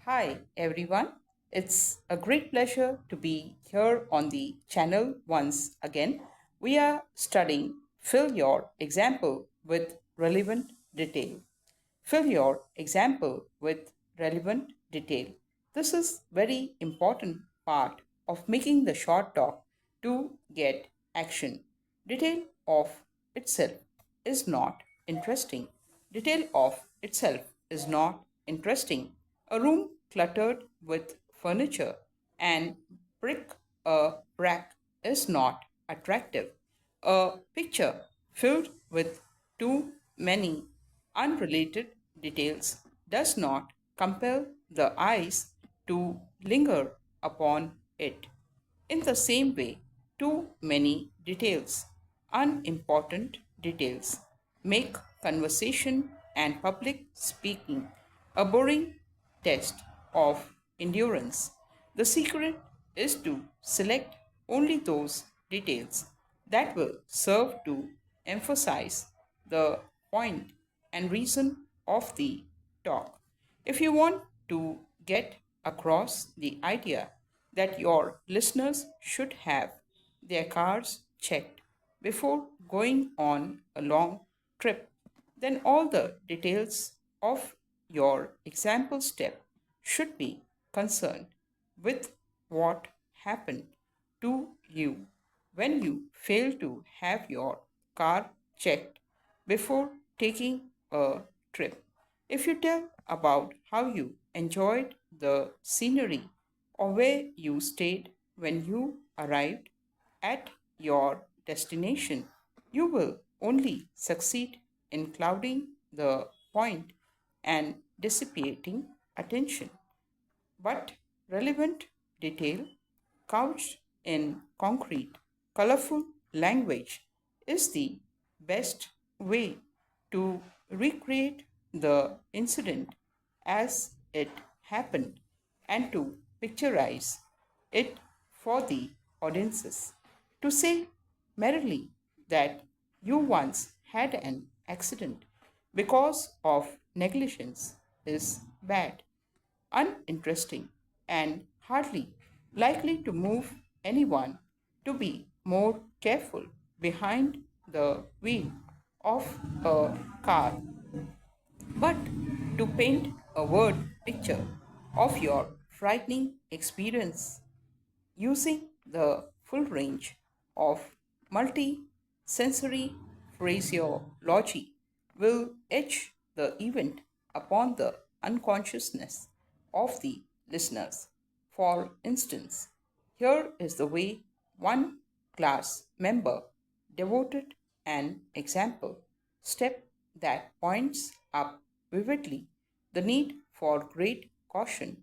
Hi everyone, it's a great pleasure to be here on the channel once again. We are studying Fill Your Example with Relevant Detail. Fill your example with relevant detail. This is very important part of making the short talk to get action. Detail of itself is not interesting. Detail of itself is not interesting. A room cluttered with furniture and brick a brack is not attractive. A picture filled with too many unrelated details does not compel the eyes to linger upon it. In the same way, too many details, unimportant details, make conversation and public speaking a boring test of endurance. The secret is to select only those details that will serve to emphasize the point and reason of the talk. If you want to get across the idea that your listeners should have their cars checked before going on a long trip, then all the details of your example step should be concerned with what happened to you when you fail to have your car checked before taking a trip. If you tell about how you enjoyed the scenery or where you stayed when you arrived at your destination, you will only succeed in clouding the point and dissipating attention. But relevant detail, couched in concrete, colorful language, is the best way to recreate the incident as it happened and to picturize it for the audiences. To say merrily that you once had an accident because of negligence is bad, uninteresting, and hardly likely to move anyone to be more careful behind the wheel of a car. But to paint a word picture of your frightening experience using the full range of multi sensory phraseology will etch the event upon the unconsciousness of the listeners. For instance, here is the way one class member devoted an example step that points up vividly the need for great caution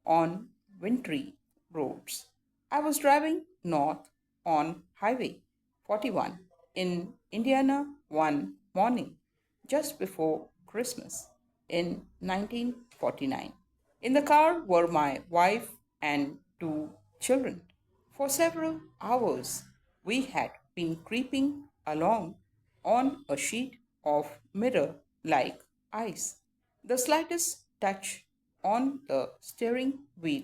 on wintry roads. I was driving north on Highway 41 in Indiana one morning just before Christmas in 1949. In the car were my wife and two children. For several hours, we had been creeping along on a sheet of mirror like ice. The slightest touch on the steering wheel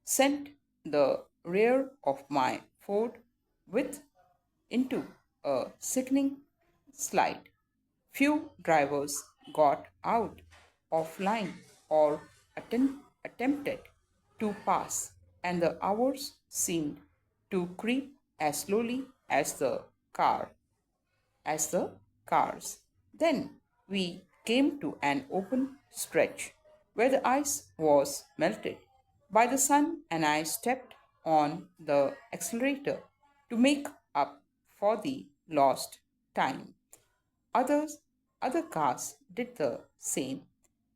sent the rear of my Ford with into a sickening slide. Few drivers got out of line or attempted to pass, and the hours seemed to creep as slowly car as the cars. Then we came to an open stretch where the ice was melted by the sun, and I stepped on the accelerator to make up for the lost time. Others, other cars did the same,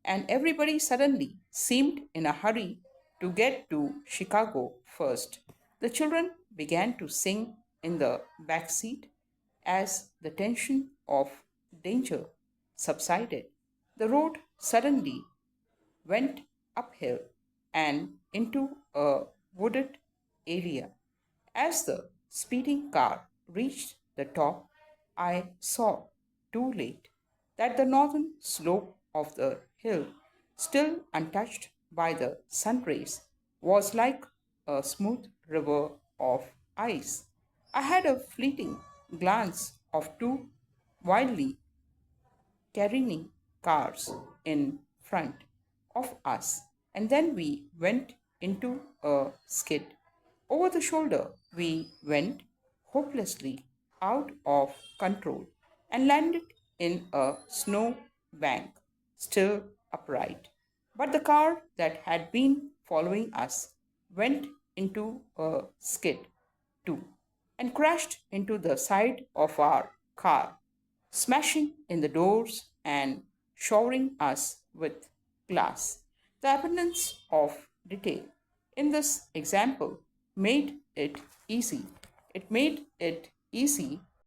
and everybody suddenly seemed in a hurry to get to Chicago first. The children began to sing in the back seat as the tension of danger subsided. The road suddenly went uphill and into a wooded area. As the speeding car reached the top, I saw too late that the northern slope of the hill, still untouched by the sun rays was like a smooth river of ice. I had a fleeting glance of two wildly careening cars in front of us, and then we went into a skid. Over the shoulder, we went hopelessly out of control and landed in a snow bank, still upright. But the car that had been following us went into a skid too and crashed into the side of our car, smashing in the doors and showering us with glass. The abundance of detail in this example made it easy. It made it easy